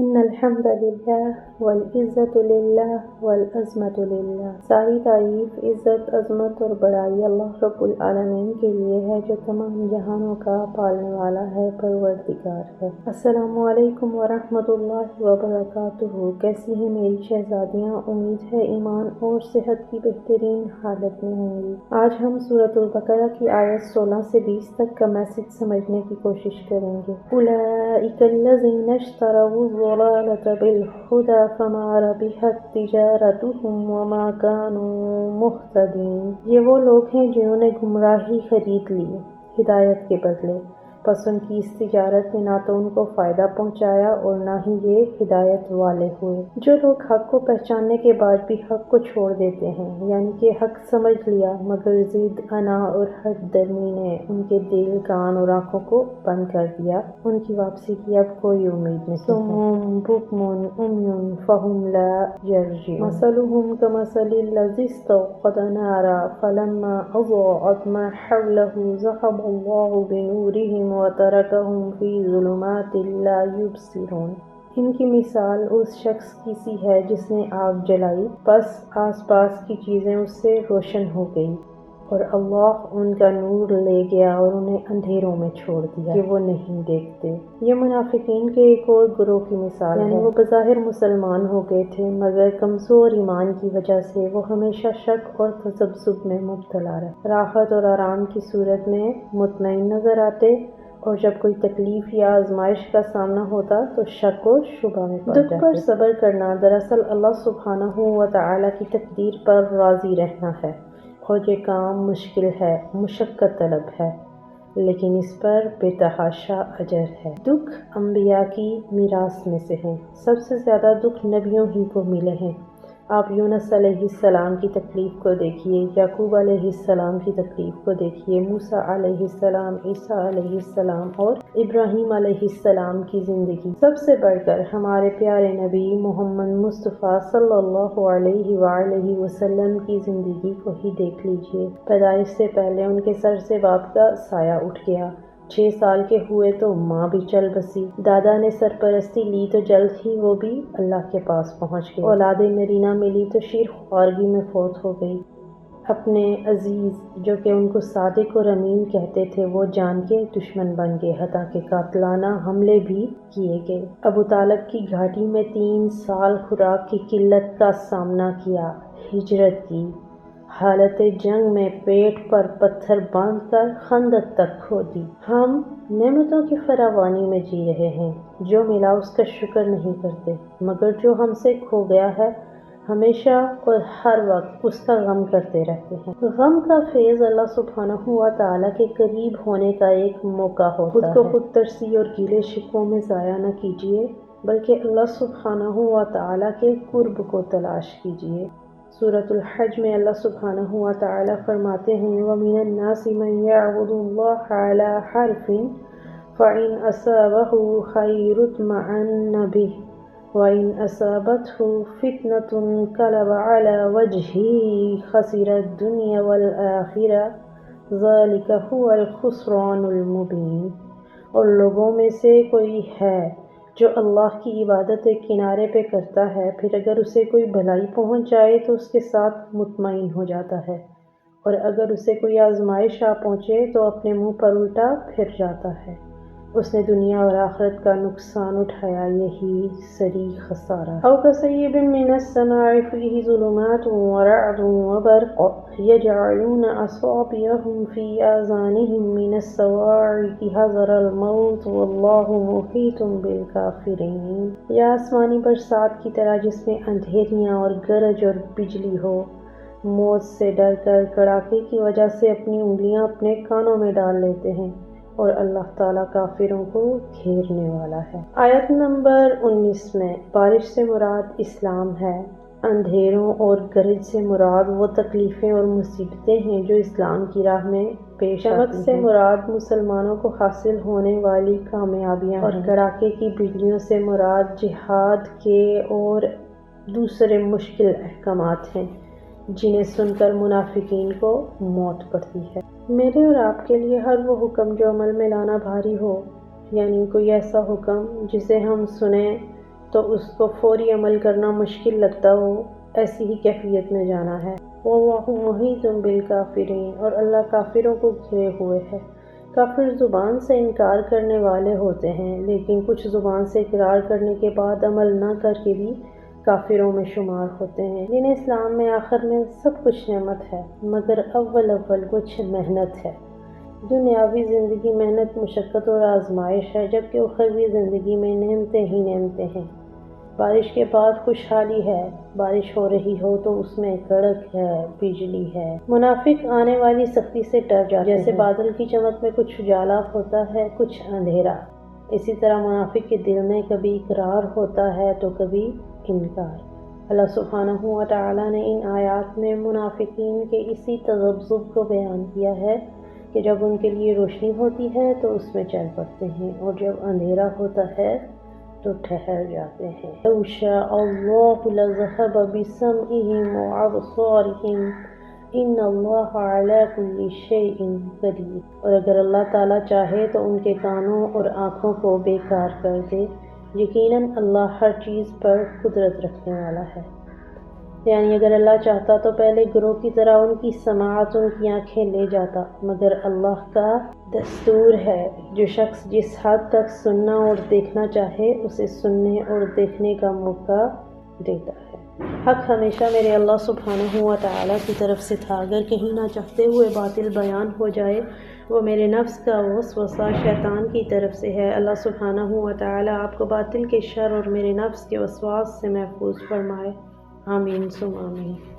ان الحمد للہ والعزت للہ والعظمت للہ۔ ساری تعریف، عزت، عظمت اور بڑائی اللہ رب العالمین کے لیے ہے جو تمام جہانوں کا پالنے والا ہے، پروردگار ہے۔ السلام علیکم ورحمۃ اللہ وبرکاتہ۔ کیسی ہیں میری شہزادیاں؟ امید ہے ایمان اور صحت کی بہترین حالت میں ہوں گی۔ آج ہم سورۃ البقرہ کی آیت 16 سے 20 تک کا میسج سمجھنے کی کوشش کریں گے۔ اولئک الذین اشتروا الضلالة بالہدی فما ربحت تجارتهم وما كانوا مہتدین۔ یہ وہ لوگ ہیں جنہوں نے گمراہی خرید لی ہدایت کے بدلے، پس ان کی اس تجارت نے نہ تو ان کو فائدہ پہنچایا اور نہ ہی یہ ہدایت والے ہوئے۔ جو لوگ حق کو پہچاننے کے بعد بھی حق کو چھوڑ دیتے ہیں، یعنی کہ حق سمجھ لیا مگر ضد، انا اور حد درمی نے ان کے دل، کان اور آنکھوں کو بند کر دیا، ان کی واپسی کی اب کوئی امید نہیں ہے۔ صم بکم عمی فہم لا یرجعون۔ مثلهم کمثل الذی استوقد نارا فلما اضاءت ما حوله ذهب اللہ بنورہم وترکہم فی ظلمات لا یبصرون۔ ان کی مثال اس شخص کی سی ہے جس نے آگ جلائی، پس آس پاس کی چیزیں اس سے روشن ہو گئی اور اللہ ان کا نور لے گیا اور انہیں اندھیروں میں چھوڑ دیا کہ وہ نہیں دیکھتے۔ یہ منافقین کے ایک اور گروہ کی مثال ہے، یعنی وہ بظاہر مسلمان ہو گئے تھے مگر کمزور ایمان کی وجہ سے وہ ہمیشہ شک اور تذبذب میں مبتلا رہے، راحت اور آرام کی صورت میں مطمئن نظر آتے اور جب کوئی تکلیف یا آزمائش کا سامنا ہوتا تو شک و شبہ میں پڑ جاتے۔ دکھ پر صبر کرنا دراصل اللہ سبحانہ و تعالیٰ کی تقدیر پر راضی رہنا ہے، اور یہ کام مشکل ہے، مشقت طلب ہے، لیکن اس پر بے تحاشا اجر ہے۔ دکھ انبیاء کی میراث میں سے ہیں، سب سے زیادہ دکھ نبیوں ہی کو ملے ہیں۔ آپ یونس علیہ السلام کی تکلیف کو دیکھیے، یعقوب علیہ السلام کی تکلیف کو دیکھیے، موسیٰ علیہ السلام، عیسیٰ علیہ السلام اور ابراہیم علیہ السلام کی زندگی۔ سب سے بڑھ کر ہمارے پیارے نبی محمد مصطفیٰ صلی اللہ علیہ وآلہ وسلم کی زندگی کو ہی دیکھ لیجیے۔ پیدائش سے پہلے ان کے سر سے باپ کا سایہ اٹھ گیا، 6 سال کے ہوئے تو ماں بھی چل بسی، دادا نے سرپرستی لی تو جلد ہی وہ بھی اللہ کے پاس پہنچ گئے، اولاد نرینہ ملی تو شیر خوارگی میں فوت ہو گئی۔ اپنے عزیز جو کہ ان کو صادق اور امین کہتے تھے وہ جان کے دشمن بن گئے، حتیٰ کہ قاتلانہ حملے بھی کیے گئے۔ ابو طالب کی گھاٹی میں 3 سال خوراک کی قلت کا سامنا کیا، ہجرت کی، حالت جنگ میں پیٹ پر پتھر باندھ کر خندق تک کھودی۔ ہم نعمتوں کی فراوانی میں جی رہے ہیں، جو ملا اس کا شکر نہیں کرتے، مگر جو ہم سے کھو گیا ہے ہمیشہ اور ہر وقت اس کا غم کرتے رہتے ہیں۔ غم کا فیض اللہ سبحانہ و تعالیٰ کے قریب ہونے کا ایک موقع ہوتا ہے۔ خود کو خود ترسی اور گیلے شکووں میں ضائع نہ کیجیے، بلکہ اللہ سبحانہ و تعالیٰ کے قرب کو تلاش کیجیے۔ سورۃ الحج میں اللہ سبحانہ و تعالیٰ فرماتے ہیں وَمِنَ النَّاسِ مَن يَعْبُدُ اللَّهَ عَلَى حَرْفٍ فَإِنْ أَصَابَهُ خَيْرٌ اطْمَأَنَّ بِهِ وَإِنْ أَصَابَتْهُ فِتْنَةٌ انقَلَبَ عَلَى وَجْهِهِ خَسِرَ الدُّنْيَا وَالْآخِرَةَ ذَلِكَ هُوَ الْخُسْرَانُ الْمُبِينُ۔ اور لوگوں میں سے کوئی ہے جو اللہ کی عبادت ایک کنارے پہ کرتا ہے، پھر اگر اسے کوئی بھلائی پہنچ جائے تو اس کے ساتھ مطمئن ہو جاتا ہے، اور اگر اسے کوئی آزمائش آ پہنچے تو اپنے منہ پر الٹا پھر جاتا ہے۔ اس نے دنیا اور آخرت کا نقصان اٹھایا، یہی سری خسارہ ہے۔ أَوْ كَصَيِّبٍ مِّنَ السَّمَاءِ فِيهِ ظُلُمَاتٌ وَرَعْدٌ وَبَرْقٌ يَجْعَلُونَ أَصَابِعَهُمْ فِي آذَانِهِم مِّنَ الصَّوَاعِقِ حَذَرَ الْمَوْتِ وَاللَّهُ مُحِيطٌ بِالْكَافِرِينَ۔ یا آسمانی برسات کی طرح جس میں اندھیریاں اور گرج اور بجلی ہو، موت سے ڈر کر کڑاکے کی وجہ سے اپنی انگلیاں اپنے کانوں میں ڈال لیتے ہیں، اور اللہ تعالیٰ کافروں کو گھیرنے والا ہے۔ آیت نمبر 19 میں بارش سے مراد اسلام ہے، اندھیروں اور گرج سے مراد وہ تکلیفیں اور مصیبتیں ہیں جو اسلام کی راہ میں پیش آتی ہیں۔ چمک سے مراد مسلمانوں کو حاصل ہونے والی کامیابیاں اور کڑاکے کی بجلیوں سے مراد جہاد کے اور دوسرے مشکل احکامات ہیں جنہیں سن کر منافقین کو موت پڑتی ہے۔ میرے اور آپ کے لیے ہر وہ حکم جو عمل میں لانا بھاری ہو، یعنی کوئی ایسا حکم جسے ہم سنیں تو اس کو فوری عمل کرنا مشکل لگتا ہو، ایسی ہی کیفیت میں جانا ہے۔ واللہ محیط بالکافرین، اور اللہ کافروں کو گھیرے ہوئے ہے۔ کافر زبان سے انکار کرنے والے ہوتے ہیں، لیکن کچھ زبان سے اقرار کرنے کے بعد عمل نہ کر کے بھی کافروں میں شمار ہوتے ہیں۔ دین اسلام میں آخر میں سب کچھ نعمت ہے، مگر اول کچھ محنت ہے۔ دنیاوی زندگی محنت، مشقت اور آزمائش ہے، جبکہ اخروی زندگی میں نعمتیں ہی نعمتیں ہیں۔ بارش کے بعد خوشحالی ہے، بارش ہو رہی ہو تو اس میں کڑک ہے، بجلی ہے۔ منافق آنے والی سختی سے ڈر جاتے ہیں، جیسے بادل کی چمک میں کچھ اجالا ہوتا ہے، کچھ اندھیرا۔ اسی طرح منافق کے دل میں کبھی اقرار ہوتا ہے تو کبھی انکار۔ اللہ سبحانہ و تعالیٰ نے ان آیات میں منافقین کے اسی تذبذب کو بیان کیا ہے کہ جب ان کے لیے روشنی ہوتی ہے تو اس میں چل پڑتے ہیں، اور جب اندھیرا ہوتا ہے تو ٹھہر جاتے ہیں۔ لَوْ شَاءَ اللَّهُ لَذَهَبَ بِسَمْعِهِمْ وَأَبْصَارِهِمْ إِنَّ اللَّهَ عَلَىٰ كُلِّ شَيْءٍ قَدِيرٌ، اور اگر اللہ تعالیٰ چاہے تو ان کے کانوں اور آنکھوں کو بیکار کر دے، یقیناً اللہ ہر چیز پر قدرت رکھنے والا ہے۔ یعنی اگر اللہ چاہتا تو پہلے گروہ کی طرح ان کی سماعت، ان کی آنکھیں لے جاتا، مگر اللہ کا دستور ہے، جو شخص جس حد تک سننا اور دیکھنا چاہے اسے سننے اور دیکھنے کا موقع دیتا ہے۔ حق ہمیشہ میرے اللہ سبحانہ و تعالیٰ کی طرف سے تھا، اگر کہیں نہ چاہتے ہوئے باطل بیان ہو جائے، وہ میرے نفس کا وسوسہ شیطان کی طرف سے ہے۔ اللہ سبحانہ و تعالیٰ آپ کو باطل کے شر اور میرے نفس کے وسواس سے محفوظ فرمائے۔ آمین ثم آمین۔